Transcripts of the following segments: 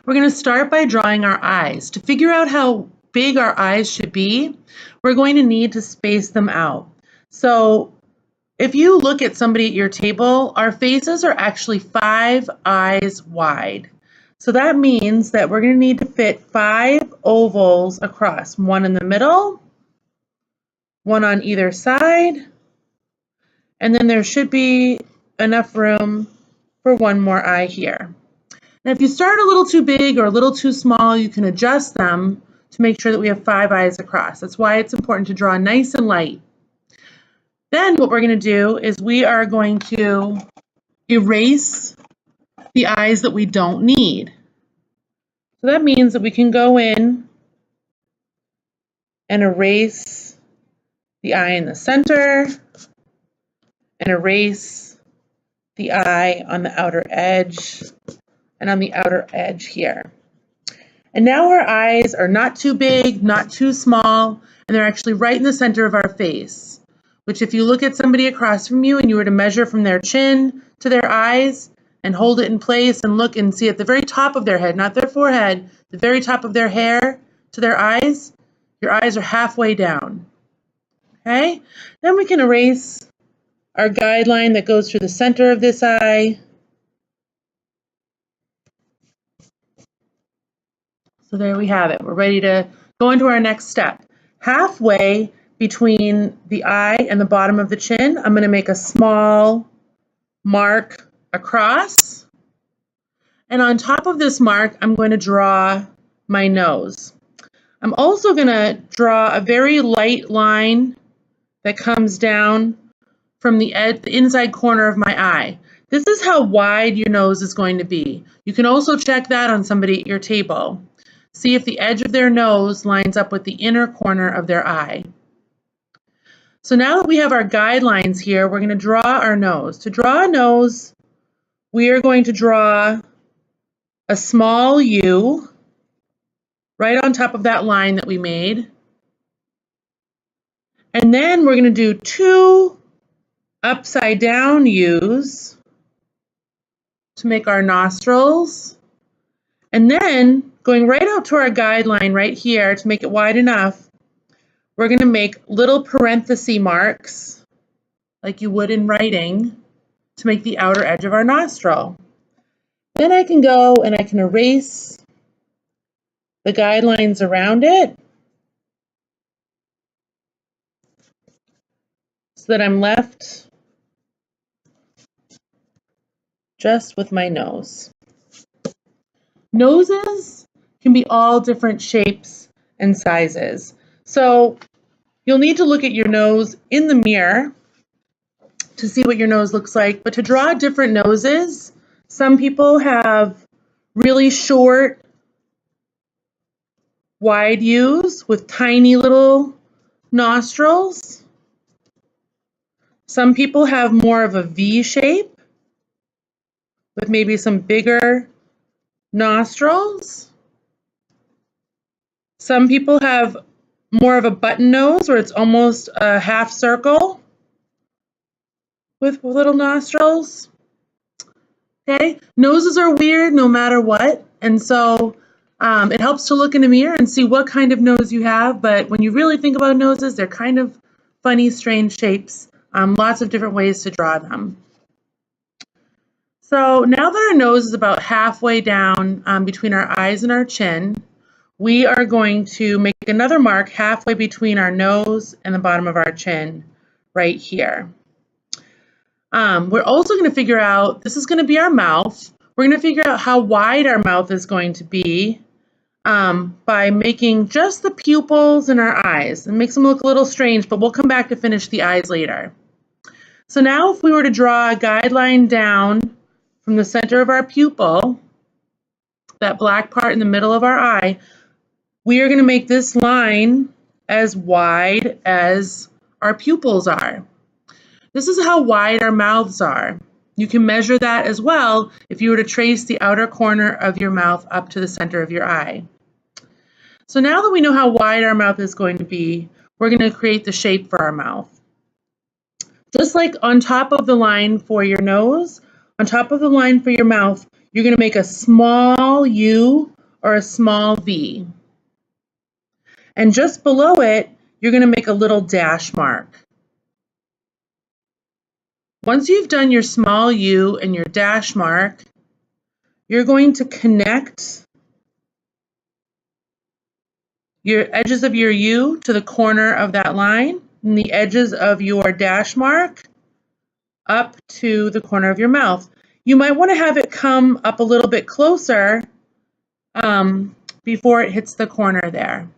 We're going to start by drawing our eyes. To figure out how big our eyes should be, we're going to need to space them out. So if you look at somebody at your table, our faces are actually 5 eyes wide. So that means that we're going to need to fit 5 ovals across, one in the middle, one on either side, and then there should be enough room for one more eye here. Now, if you start a little too big or a little too small, you can adjust them to make sure that we have 5 eyes across. That's why it's important to draw nice and light. Then what we're going to do is we are going to erase the eyes that we don't need. So that means that we can go in and erase the eye in the center and erase the eye on the outer edge and on the outer edge here. And now our eyes are not too big, not too small, and they're actually right in the center of our face, which if you look at somebody across from you and you were to measure from their chin to their eyes and hold it in place and look and see at the very top of their head, not their forehead, the very top of their hair to their eyes, your eyes are halfway down. Okay? Then we can erase our guideline that goes through the center of this eye. So there we have it. We're ready to go into our next step. Halfway between the eye and the bottom of the chin, I'm going to make a small mark across. And on top of this mark, I'm going to draw my nose. I'm also going to draw a very light line that comes down from the inside corner of my eye. This is how wide your nose is going to be. You can also check that on somebody at your table. See if the edge of their nose lines up with the inner corner of their eye. So now that we have our guidelines here, we're going to draw our nose. To draw a nose, we are going to draw a small U right on top of that line that we made. And then we're going to do 2 upside down U's to make our nostrils. And then going right out to our guideline right here to make it wide enough, we're going to make little parenthesis marks like you would in writing to make the outer edge of our nostril. Then I can go and I can erase the guidelines around it so that I'm left just with my nose. Noses can be all different shapes and sizes. So you'll need to look at your nose in the mirror to see what your nose looks like. But to draw different noses, some people have really short, wide U's with tiny little nostrils. Some people have more of a V shape with maybe some bigger nostrils. Some people have more of a button nose where it's almost a half circle with little nostrils. Okay, noses are weird no matter what, and so it helps to look in a mirror and see what kind of nose you have, but when you really think about noses, they're kind of funny, strange shapes, lots of different ways to draw them. So now that our nose is about halfway down between our eyes and our chin, we are going to make another mark halfway between our nose and the bottom of our chin right here. We're also going to figure out, this is going to be our mouth. We're going to figure out how wide our mouth is going to be by making just the pupils in our eyes. It makes them look a little strange, but we'll come back to finish the eyes later. So now if we were to draw a guideline down from the center of our pupil, that black part in the middle of our eye, we are going to make this line as wide as our pupils are. This is how wide our mouths are. You can measure that as well if you were to trace the outer corner of your mouth up to the center of your eye. So now that we know how wide our mouth is going to be, we're going to create the shape for our mouth. Just like on top of the line for your nose, on top of the line for your mouth, you're going to make a small U or a small V. And just below it, you're going to make a little dash mark. Once you've done your small U and your dash mark, you're going to connect your edges of your U to the corner of that line and the edges of your dash mark up to the corner of your mouth. You might want to have it come up a little bit closer before it hits the corner there.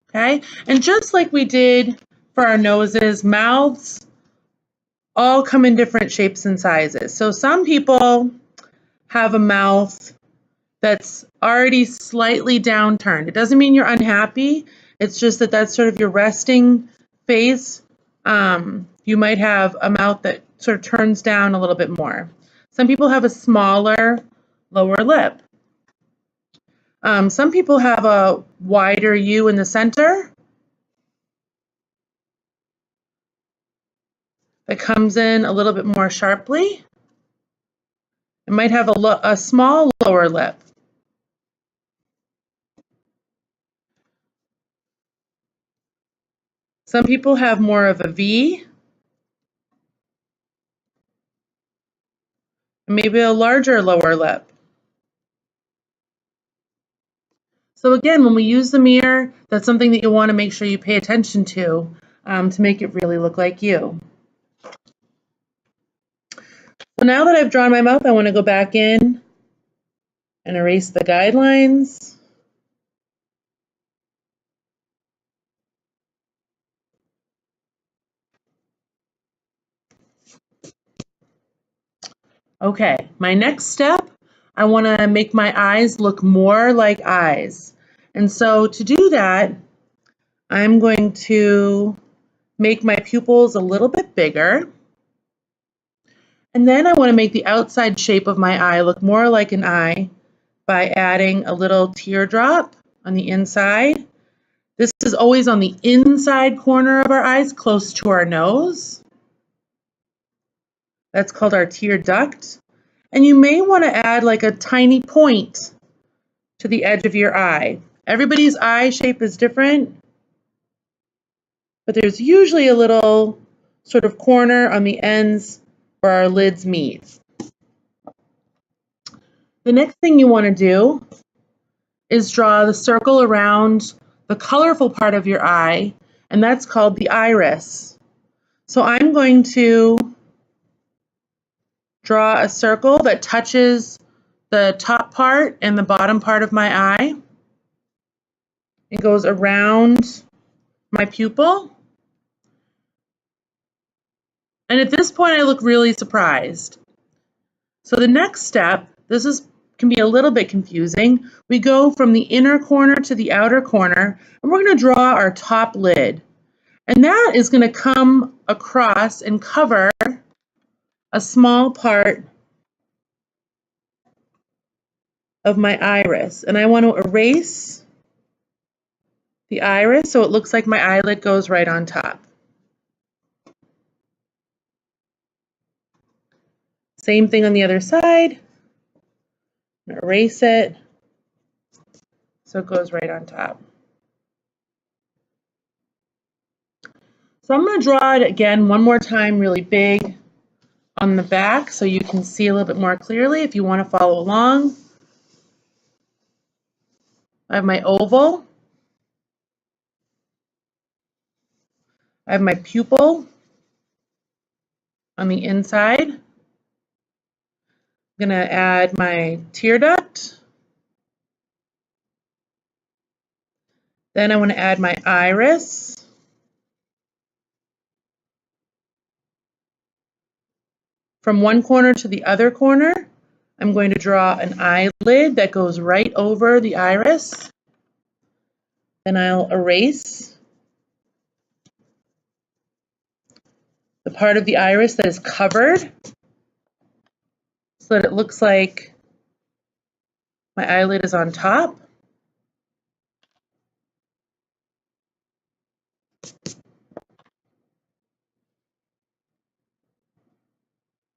Okay, and just like we did for our noses, mouths all come in different shapes and sizes. So some people have a mouth that's already slightly downturned. It doesn't mean you're unhappy. It's just that that's sort of your resting face. You might have a mouth that sort of turns down a little bit more. Some people have a smaller lower lip. Some people have a wider U in the center that comes in a little bit more sharply. It might have a small lower lip. Some people have more of a V, and maybe a larger lower lip. So again, when we use the mirror, that's something that you want to make sure you pay attention to make it really look like you. So now that I've drawn my mouth, I want to go back in and erase the guidelines. Okay, my next step, I want to make my eyes look more like eyes. And so to do that, I'm going to make my pupils a little bit bigger. And then I want to make the outside shape of my eye look more like an eye by adding a little teardrop on the inside. This is always on the inside corner of our eyes, close to our nose. That's called our tear duct. And you may want to add like a tiny point to the edge of your eye. Everybody's eye shape is different, but there's usually a little sort of corner on the ends where our lids meet. The next thing you want to do is draw the circle around the colorful part of your eye, and that's called the iris. So I'm going to draw a circle that touches the top part and the bottom part of my eye. It goes around my pupil. And at this point, I look really surprised. So the next step, can be a little bit confusing. We go from the inner corner to the outer corner, and we're going to draw our top lid. And that is going to come across and cover a small part of my iris. And I want to erase the iris so it looks like my eyelid goes right on top. Same thing on the other side. Erase it so it goes right on top. So I'm going to draw it again one more time really big on the back so you can see a little bit more clearly if you want to follow along. I have my oval. I have my pupil on the inside. I'm going to add my tear duct. Then I want to add my iris. From one corner to the other corner, I'm going to draw an eyelid that goes right over the iris. Then I'll erase the part of the iris that is covered so that it looks like my eyelid is on top.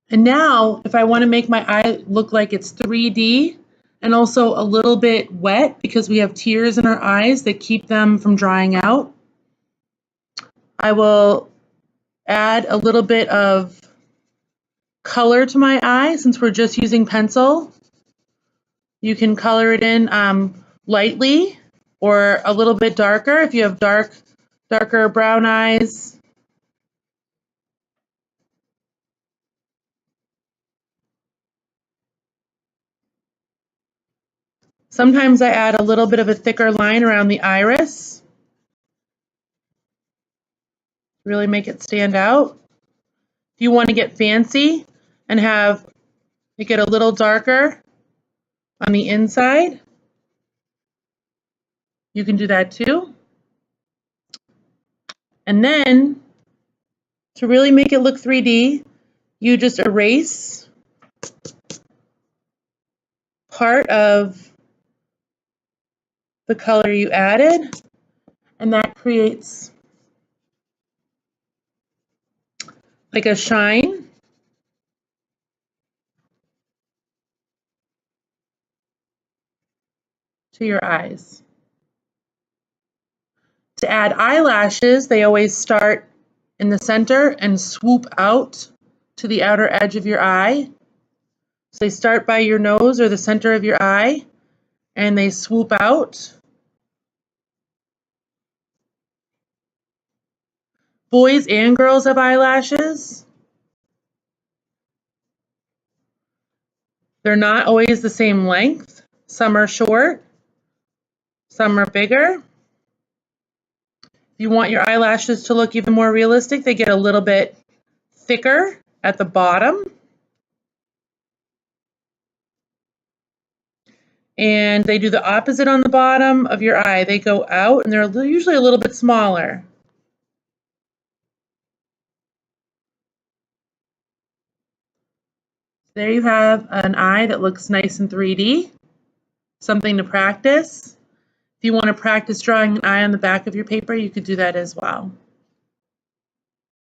And now, if I want to make my eye look like it's 3D, and also a little bit wet because we have tears in our eyes that keep them from drying out. I will add a little bit of color to my eye since we're just using pencil. You can color it in lightly or a little bit darker if you have darker brown eyes. Sometimes I add a little bit of a thicker line around the iris. Really make it stand out. If you want to get fancy and have it get a little darker on the inside, you can do that too. And then to really make it look 3D, you just erase part of the color you added, and that creates like a shine. To your eyes. To add eyelashes, they always start in the center and swoop out to the outer edge of your eye. So they start by your nose or the center of your eye, and they swoop out. Boys and girls have eyelashes. They're not always the same length. Some are short, some are bigger. If you want your eyelashes to look even more realistic, they get a little bit thicker at the bottom. And they do the opposite on the bottom of your eye. They go out and they're usually a little bit smaller. There you have an eye that looks nice in 3D, something to practice. If you want to practice drawing an eye on the back of your paper, you could do that as well.